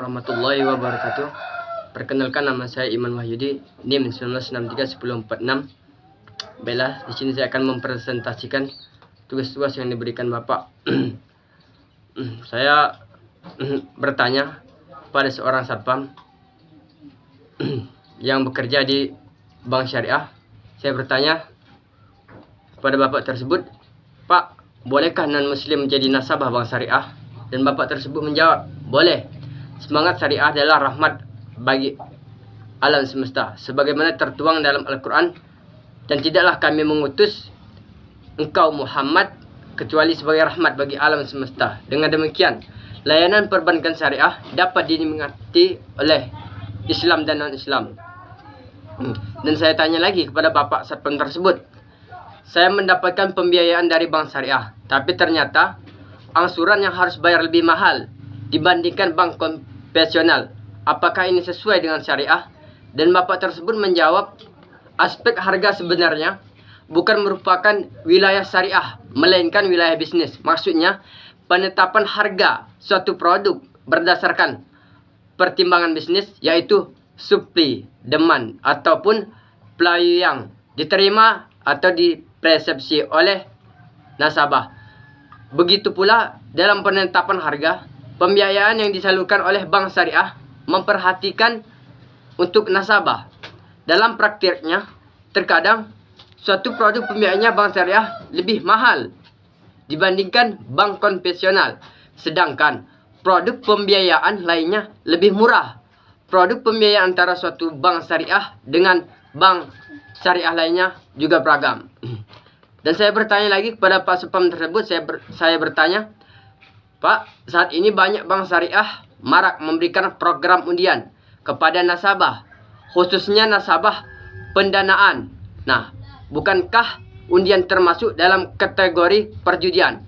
warahmatullahi wabarakatuh. Perkenalkan, nama saya Iman Wahyudi, NIM 19631046. Baiklah, di sini saya akan mempresentasikan tugas-tugas yang diberikan Bapak. Saya bertanya pada seorang satpam yang bekerja di bank syariah. Saya bertanya kepada Bapak tersebut, "Pak, bolehkah non-muslim menjadi nasabah bank syariah?" Dan Bapak tersebut menjawab, "Boleh. Semangat syariah adalah rahmat bagi alam semesta, sebagaimana tertuang dalam Al-Quran, dan tidaklah kami mengutus engkau Muhammad kecuali sebagai rahmat bagi alam semesta. Dengan demikian, layanan perbankan syariah dapat dinikmati oleh Islam dan non-Islam." Dan saya tanya lagi kepada Bapak satpam tersebut, "Saya mendapatkan pembiayaan dari bank syariah, tapi ternyata angsuran yang harus bayar lebih mahal dibandingkan bank konvensional. Apakah ini sesuai dengan syariah?" Dan Bapak tersebut menjawab, "Aspek harga sebenarnya bukan merupakan wilayah syariah, melainkan wilayah bisnis. Maksudnya, penetapan harga suatu produk berdasarkan pertimbangan bisnis, yaitu supply, demand, ataupun value yang diterima atau dipersepsi oleh nasabah. Begitu pula dalam penetapan harga, pembiayaan yang disalurkan oleh bank syariah memperhatikan untuk nasabah. Dalam praktiknya, terkadang suatu produk pembiayaannya bank syariah lebih mahal dibandingkan bank konvensional, sedangkan produk pembiayaan lainnya lebih murah. Produk pembiayaan antara suatu bank syariah dengan bank syariah lainnya juga beragam." Dan saya bertanya lagi kepada Pak satpam tersebut, saya bertanya, "Pak, saat ini banyak bank syariah marak memberikan program undian kepada nasabah, khususnya nasabah pendanaan. Nah, bukankah undian termasuk dalam kategori perjudian?"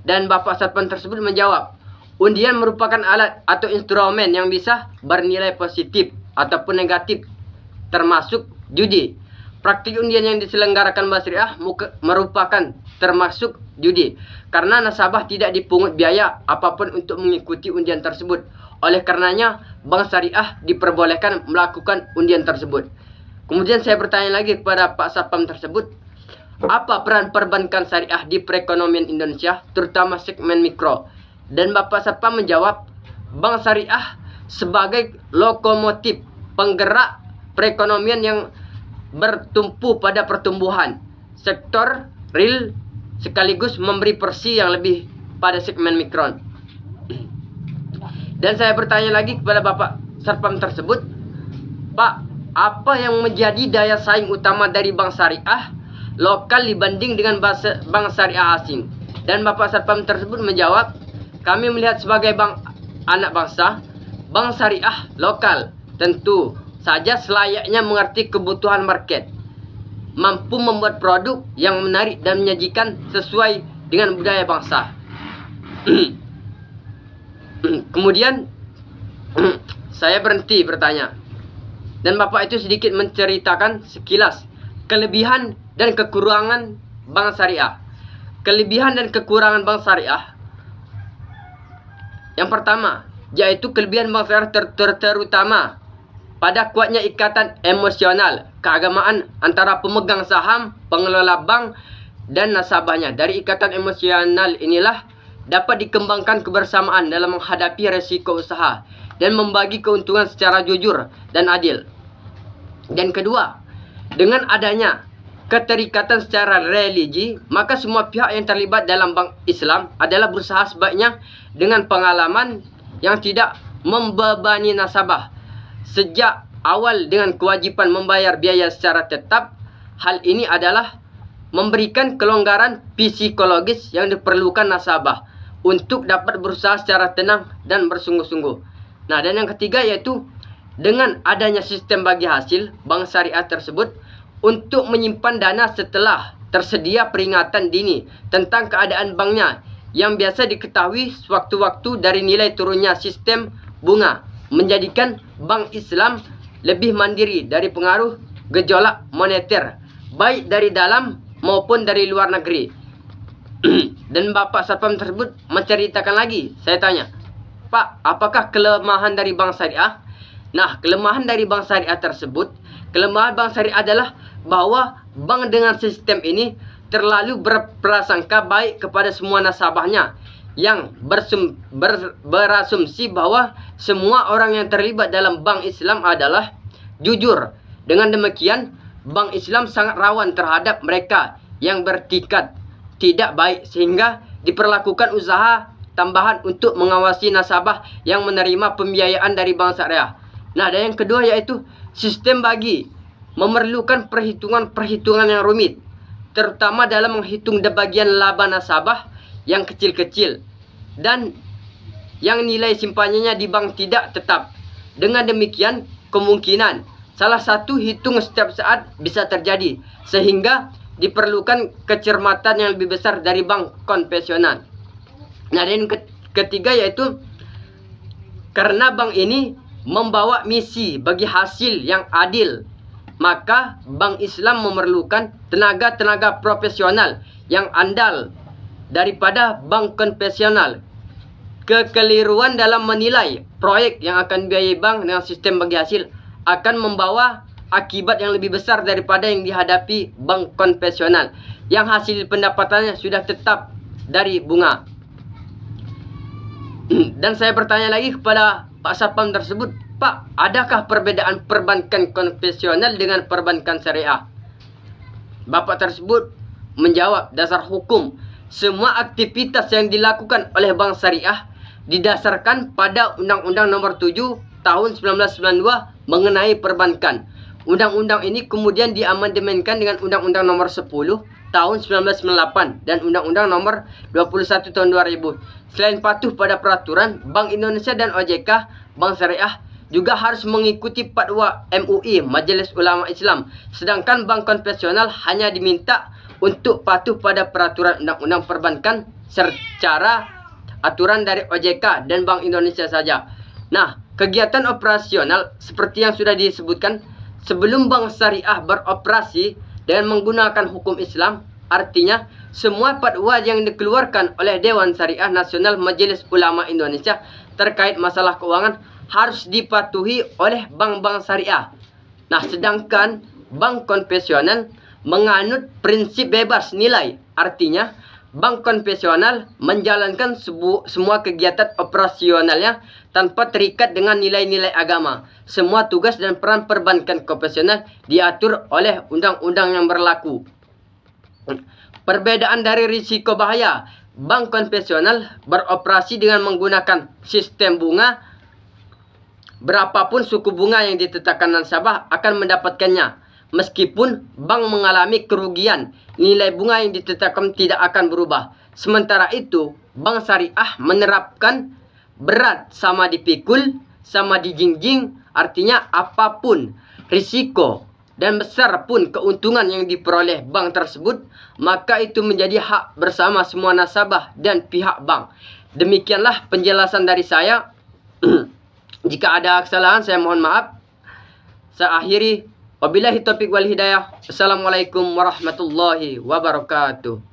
Dan Bapak satpam tersebut menjawab, "Undian merupakan alat atau instrumen yang bisa bernilai positif ataupun negatif, termasuk judi. Praktik undian yang diselenggarakan bank syariah merupakan termasuk judi, karena nasabah tidak dipungut biaya apapun untuk mengikuti undian tersebut. Oleh karenanya, bank syariah diperbolehkan melakukan undian tersebut." Kemudian saya bertanya lagi kepada Pak satpam tersebut, "Apa peran perbankan syariah di perekonomian Indonesia, terutama segmen mikro?" Dan Bapak satpam menjawab, "Bank syariah sebagai lokomotif penggerak perekonomian yang bertumpu pada pertumbuhan sektor real, sekaligus memberi porsi yang lebih pada segmen mikron." Dan saya bertanya lagi kepada Bapak satpam tersebut, "Pak, apa yang menjadi daya saing utama dari bank syariah lokal dibanding dengan bank syariah asing?" Dan Bapak satpam tersebut menjawab, "Kami melihat sebagai bank anak bangsa, bank syariah lokal tentu saja selayaknya mengerti kebutuhan market, mampu membuat produk yang menarik dan menyajikan sesuai dengan budaya bangsa." Kemudian saya berhenti bertanya, dan Bapak itu sedikit menceritakan sekilas kelebihan dan kekurangan bank syariah. Kelebihan dan kekurangan bank syariah, yang pertama, yaitu kelebihan bank syariah terutama pada kuatnya ikatan emosional keagamaan antara pemegang saham, pengelola bank, dan nasabahnya. Dari ikatan emosional inilah dapat dikembangkan kebersamaan dalam menghadapi resiko usaha dan membagi keuntungan secara jujur dan adil. Dan kedua, dengan adanya keterikatan secara religi, maka semua pihak yang terlibat dalam bank Islam adalah berusaha sebaiknya dengan pengalaman yang tidak membebani nasabah sejak awal dengan kewajiban membayar biaya secara tetap. Hal ini adalah memberikan kelonggaran psikologis yang diperlukan nasabah untuk dapat berusaha secara tenang dan bersungguh-sungguh. Nah, dan yang ketiga yaitu dengan adanya sistem bagi hasil bank syariah tersebut untuk menyimpan dana setelah tersedia peringatan dini tentang keadaan banknya yang biasa diketahui sewaktu-waktu dari nilai turunnya sistem bunga, menjadikan bank Islam lebih mandiri dari pengaruh gejolak moneter, baik dari dalam maupun dari luar negeri. Dan Bapak satpam tersebut menceritakan lagi, saya tanya, Pak, apakah kelemahan dari bank syariah? Nah, kelemahan dari bank syariah tersebut, kelemahan bank syariah adalah bahwa bank dengan sistem ini terlalu berprasangka baik kepada semua nasabahnya yang berasumsi bahwa semua orang yang terlibat dalam bank Islam adalah jujur. Dengan demikian, bank Islam sangat rawan terhadap mereka yang bertikad tidak baik sehingga diperlakukan usaha tambahan untuk mengawasi nasabah yang menerima pembiayaan dari bank syariah. Nah, dan yang kedua yaitu sistem bagi memerlukan perhitungan-perhitungan yang rumit, terutama dalam menghitung bagian laba nasabah yang kecil-kecil dan yang nilai simpanannya di bank tidak tetap. Dengan demikian, kemungkinan salah satu hitung setiap saat bisa terjadi, sehingga diperlukan kecermatan yang lebih besar dari bank konvensional. Nah, dan ketiga yaitu karena bank ini membawa misi bagi hasil yang adil, maka bank Islam memerlukan tenaga-tenaga profesional yang andal daripada bank konvensional. Kekeliruan dalam menilai proyek yang akan biayai bank dengan sistem bagi hasil akan membawa akibat yang lebih besar daripada yang dihadapi bank konvensional yang hasil pendapatannya sudah tetap dari bunga. Dan saya bertanya lagi kepada Pak Sapam tersebut, Pak, adakah perbedaan perbankan konvensional dengan perbankan syariah? Bapak tersebut menjawab, dasar hukum, semua aktivitas yang dilakukan oleh bank syariah didasarkan pada Undang-Undang Nomor 7 Tahun 1992 mengenai perbankan. Undang-undang ini kemudian diamandemenkan dengan Undang-Undang Nomor 10 Tahun 1998 dan Undang-Undang Nomor 21 Tahun 2000. Selain patuh pada peraturan, Bank Indonesia dan OJK, Bank Syariah juga harus mengikuti fatwa MUI, Majelis Ulama Islam. Sedangkan bank konvensional hanya diminta untuk patuh pada peraturan undang-undang perbankan secara aturan dari OJK dan Bank Indonesia saja. Nah, kegiatan operasional seperti yang sudah disebutkan, sebelum bank syariah beroperasi dengan menggunakan hukum Islam, artinya semua fatwa yang dikeluarkan oleh Dewan Syariah Nasional Majelis Ulama Indonesia terkait masalah keuangan harus dipatuhi oleh bank-bank syariah. Nah, sedangkan bank konvensional menganut prinsip bebas nilai, artinya bank konvensional menjalankan semua kegiatan operasionalnya tanpa terikat dengan nilai-nilai agama. Semua tugas dan peran perbankan konvensional diatur oleh undang-undang yang berlaku. Perbedaan dari risiko bahaya, bank konvensional beroperasi dengan menggunakan sistem bunga. Berapapun suku bunga yang ditetapkan nasabah akan mendapatkannya. Meskipun bank mengalami kerugian, nilai bunga yang ditetapkan tidak akan berubah. Sementara itu, bank syariah menerapkan berat sama dipikul, sama dijingjing, artinya apapun risiko dan besar pun keuntungan yang diperoleh bank tersebut, maka itu menjadi hak bersama semua nasabah dan pihak bank. Demikianlah penjelasan dari saya. Jika ada kesalahan, saya mohon maaf. Saya akhiri. Wabillahi taufiq wal hidayah. Assalamualaikum warahmatullahi wabarakatuh.